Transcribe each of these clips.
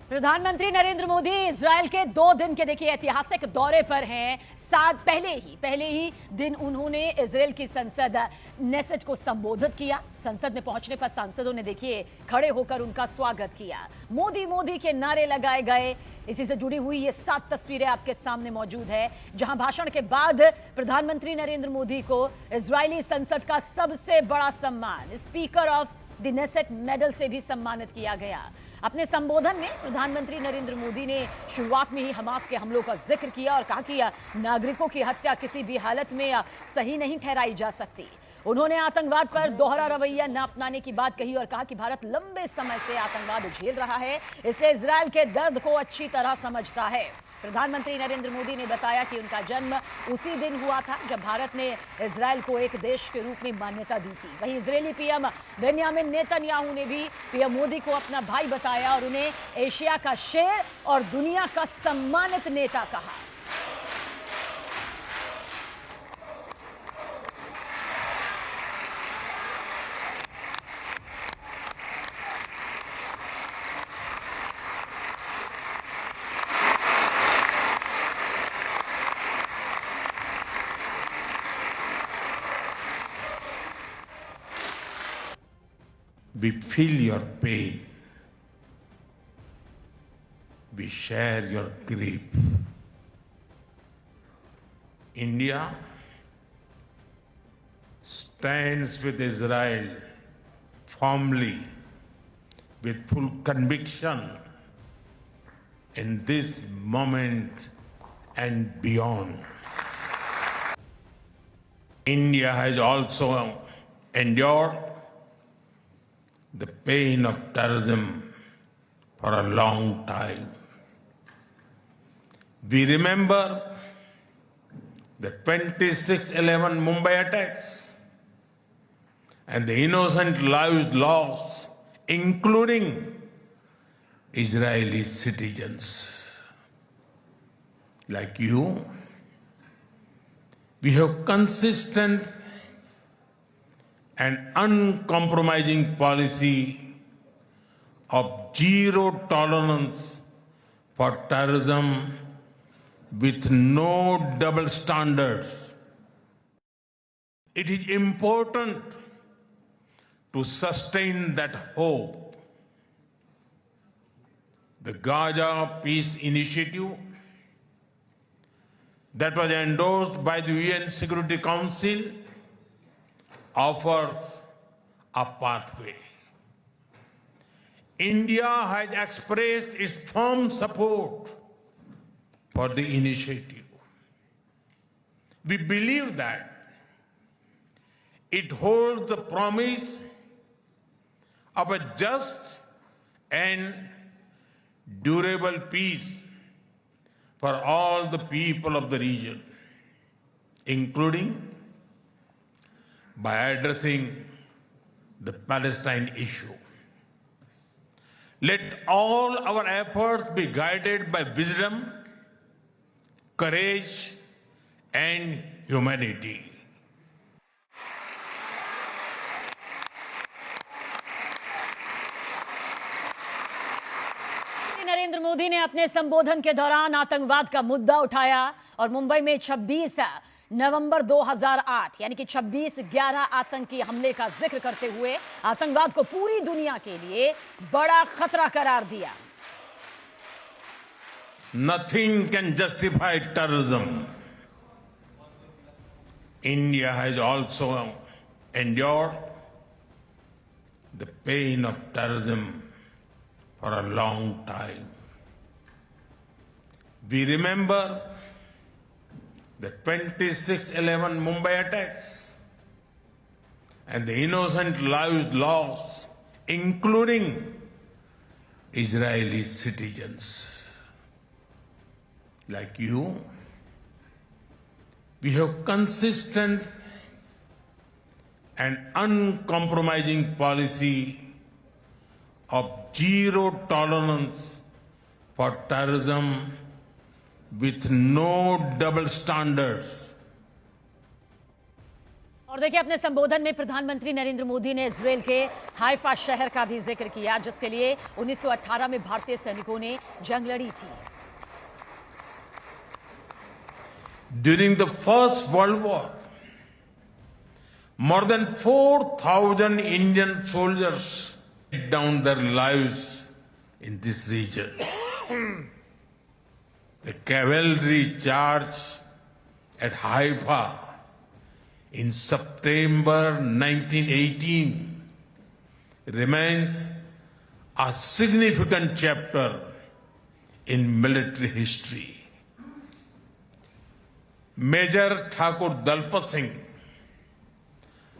प्रधानमंत्री नरेंद्र मोदी इजरायल के 2 दिन के देखिए ऐतिहासिक दौरे पर हैं। पहले ही दिन उन्होंने इजरायल की संसद नेसेट को संबोधित किया। संसद में पहुंचने पर सांसदों ने देखिए खड़े होकर उनका स्वागत किया। मोदी मोदी के नारे लगाए गए। इसी से जुड़ी हुई ये 7 तस्वीरें आपके सामने मौजूद है, जहां भाषण के बाद प्रधानमंत्री नरेंद्र मोदी को इजरायली संसद का सबसे बड़ा सम्मान speaker of the Knesset medal से भी सम्मानित किया गया। अपने संबोधन में प्रधानमंत्री नरेंद्र मोदी ने शुरुआत में ही हमास के हमलों का जिक्र किया और कहा कि नागरिकों की हत्या किसी भी हालत में सही नहीं ठहराई जा सकती। उन्होंने आतंकवाद पर दोहरा रवैया न अपनाने की बात कही और कहा कि भारत लंबे समय से आतंकवाद झेल रहा है, इसलिए इजरायल के दर्द को अच्छी तरह समझता है। प्रधानमंत्री नरेंद्र मोदी ने बताया कि उनका जन्म उसी दिन हुआ था जब भारत ने इजरायल को एक देश के रूप में मान्यता दी थी। वहीं इजरायली पीएम बेंयामिन नेतन्याहू ने भी पीएम मोदी को अपना भाई बताया और उन्हें एशिया का शेर और दुनिया का सम्मानित नेता कहा। We feel your pain. We share your grief. India stands with Israel firmly, with full conviction in this moment and beyond. India has also endured the pain of terrorism for a long time. We remember the 26/11 Mumbai attacks and the innocent lives lost, including Israeli citizens. Like you, we have consistent and uncompromising policy of zero tolerance for terrorism with no double standards. It is important to sustain that hope. The Gaza Peace Initiative that was endorsed by the UN Security Council offers a pathway. India has expressed its firm support for the initiative. We believe that it holds the promise of a just and durable peace for all the people of the region, including by addressing the Palestine issue. Let all our efforts be guided by wisdom, courage, and humanity. Narendra Modi ने अपने संबोधन के दौरान आतंकवाद का मुद्दा उठाया और मुंबई में 26 नवंबर 2008 यानी कि 26/11 आतंकी हमले का जिक्र करते हुए आतंकवाद को पूरी दुनिया के लिए बड़ा खतरा करार दिया। Nothing can justify terrorism. India has also endured the pain of terrorism for a long time. We remember the 26/11 Mumbai attacks and the innocent lives lost, including Israeli citizens. Like you, we have consistent and uncompromising policy of zero tolerance for terrorism with no double standards. और देखिए, अपने संबोधन में प्रधानमंत्री नरेंद्र मोदी ने Israel के Haifa शहर का भी जिक्र किया, जिसके लिए 1918 में भारतीय सैनिकों ने जंग लड़ी थी। During the First World War, more than 4,000 Indian soldiers laid down their lives in this region. The cavalry charge at Haifa in September 1918 remains a significant chapter in military history. Major Thakur Dalpat Singh,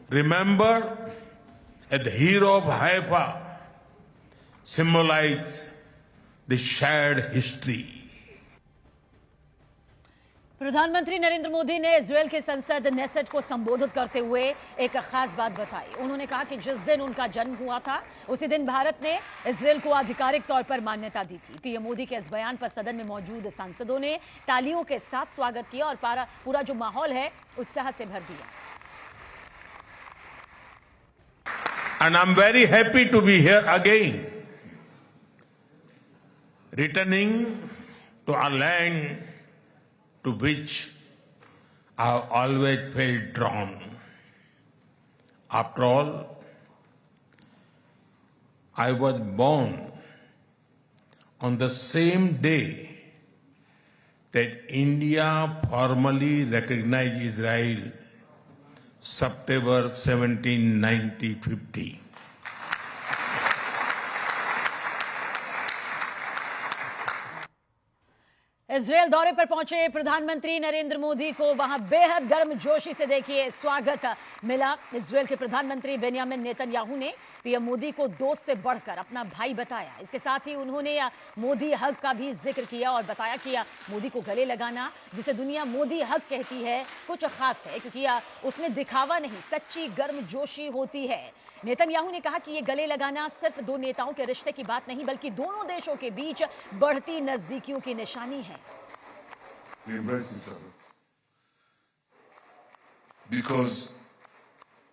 remembered as the hero of Haifa, symbolized the shared history. प्रधानमंत्री नरेंद्र मोदी ने Israel के संसद Knesset को संबोधित करते हुए एक खास बात बताई। उन्होंने कहा कि जिस दिन उनका जन्म हुआ था, उसी दिन भारत ने इजरायल को आधिकारिक तौर पर मान्यता दी थी। पीएम मोदी के इस बयान पर सदन में मौजूद सांसदों ने तालियों के साथ स्वागत किया और पूरा जो माहौल है उत्साह से भर दिया। And I'm very happy to be here again, returning to a land to which I have always felt drawn. After all, I was born on the same day that India formally recognized Israel, September 17, 1950. Israel दौरे पर पहुंचे प्रधानमंत्री नरेंद्र मोदी को वहां बेहद गर्मजोशी से देखिए स्वागत मिला। इजरायल के प्रधानमंत्री बेंयामिन नेतन्याहू ने पीएम मोदी को दोस्त से बढ़कर अपना भाई बताया। इसके साथ ही उन्होंने मोदी हग का भी जिक्र किया और बताया कि मोदी को गले लगाना, जिसे दुनिया मोदी हग कहती है, कुछ खास है क्योंकि उसमें दिखावा नहीं, सच्ची गर्मजोशी होती है। नेतन्याहू ने कहा कि ये गले लगाना सिर्फ दो नेताओं के रिश्ते की बात नहीं, बल्कि दोनों देशों के बीच बढ़ती नजदीकियों की निशानी है। We embrace each other. Because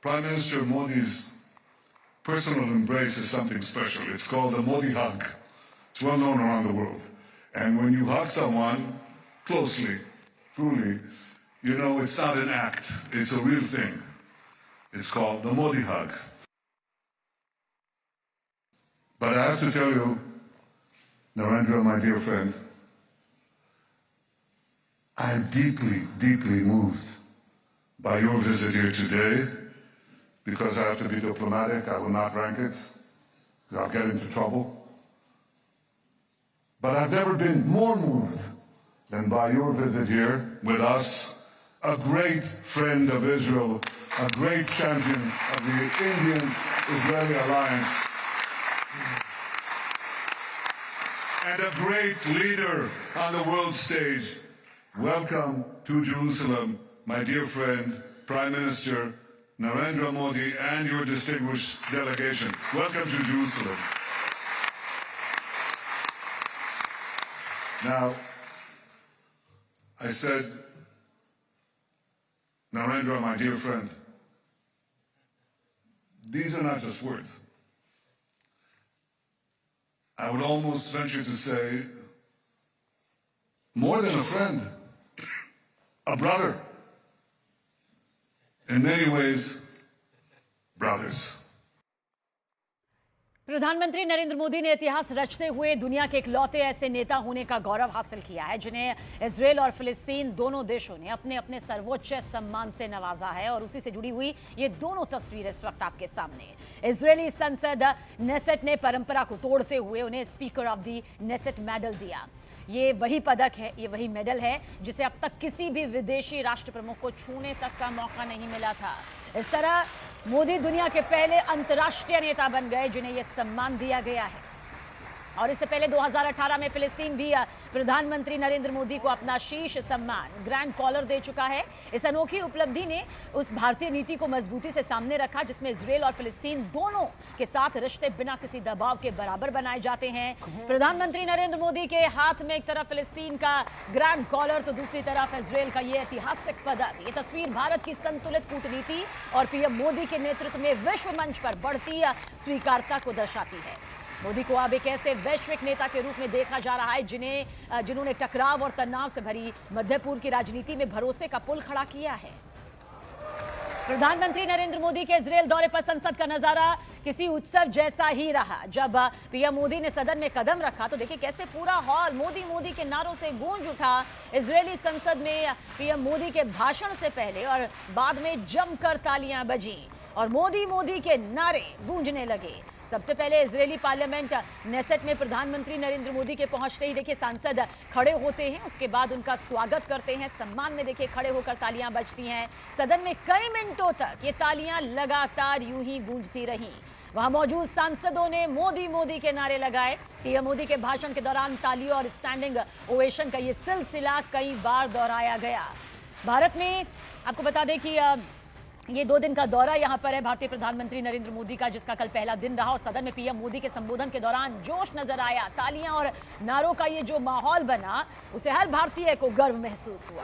Prime Minister Modi's personal embrace is something special. It's called the Modi hug. It's well known around the world. And when you hug someone closely, truly, you know it's not an act. It's a real thing. It's called the Modi hug. But I have to tell you, Narendra, my dear friend, I am deeply, deeply moved by your visit here today. Because I have to be diplomatic, I will not rank it, because I'll get into trouble. But I've never been more moved than by your visit here with us, a great friend of Israel, a great champion of the Indian-Israeli alliance, and a great leader on the world stage. Welcome to Jerusalem, my dear friend, Prime Minister Narendra Modi, and your distinguished delegation. Welcome to Jerusalem. Now, I said, Narendra, my dear friend, these are not just words. I would almost venture to say, more than a friend, a brother. In many ways, brothers. प्रधानमंत्री नरेंद्र मोदी ने इतिहास रचते हुए दुनिया के इकलौते ऐसे नेता होने का गौरव हासिल किया है जिन्हें इजरायल और फिलिस्तीन दोनों देशों ने अपने अपने सर्वोच्च सम्मान से नवाजा है। और उसी से जुड़ी हुई ये दोनों तस्वीरें इस वक्त आपके सामने। इजरायली संसद नेसेट ने परंपरा को तोड़ते हुए उन्हें speaker of the Knesset medal दिया। ये वही पदक है, ये वही मेडल है जिसे अब तक किसी भी विदेशी राष्ट्र प्रमुख को छूने तक का मौका नहीं मिला था। इस तरह मोदी दुनिया के पहले अंतर्राष्ट्रीय नेता बन गए जिन्हें यह सम्मान दिया गया है। और इससे पहले 2018 में फिलिस्तीन भी प्रधानमंत्री नरेंद्र मोदी को अपना शीर्ष सम्मान ग्रैंड कॉलर दे चुका है। इस अनोखी उपलब्धि ने उस भारतीय नीति को मजबूती से सामने रखा जिसमें इजरायल और फिलिस्तीन दोनों के साथ रिश्ते बिना किसी दबाव के बराबर बनाए जाते हैं। प्रधानमंत्री नरेंद्र मोदी के हाथ में एक तरफ फिलिस्तीन का ग्रैंड कॉलर तो दूसरी तरफ इजरायल का ये ऐतिहासिक पदक। ये तस्वीर भारत की संतुलित कूटनीति और पीएम मोदी के नेतृत्व में विश्व मंच पर बढ़ती स्वीकार्यता को दर्शाती है। मोदी को अब एक ऐसे वैश्विक नेता के रूप में देखा जा रहा है जिन्होंने टकराव और तनाव से भरी मध्य पूर्व की राजनीति में भरोसे का पुल खड़ा किया है। प्रधानमंत्री नरेंद्र मोदी के इजरायल दौरे पर संसद का नजारा किसी उत्सव जैसा ही रहा। जब पीएम मोदी ने सदन में कदम रखा तो देखिए कैसे पूरा हॉल मोदी मोदी के नारों से गूंज उठा। इजरायली संसद में पीएम मोदी के भाषण से पहले और बाद में जमकर तालियां बजी और मोदी मोदी के नारे गूंजने लगे। सबसे पहले इजरायली पार्लियामेंट नेसेट में प्रधानमंत्री नरेंद्र मोदी के पहुंचते ही देखिए सांसद खड़े होते हैं, उसके बाद उनका स्वागत करते हैं। सम्मान में देखिए खड़े होकर तालियां बजती हैं। सदन में कई मिनटों तक ये तालियां लगातार यूं ही गूंजती रहीं। वहां मौजूद सांसदों ने मोदी मोदी के नारे लगाए। पीएम मोदी के भाषण के दौरान तालियों और स्टैंडिंग ओवेशन का ये सिलसिला कई बार दोहराया गया। भारत में आपको बता दें कि ये 2 दिन का दौरा यहां पर है भारतीय प्रधानमंत्री नरेंद्र मोदी का, जिसका कल पहला दिन रहा और सदन में पीएम मोदी के संबोधन के दौरान जोश नजर आया। तालियां और नारों का ये जो माहौल बना उसे हर भारतीय को गर्व महसूस हुआ।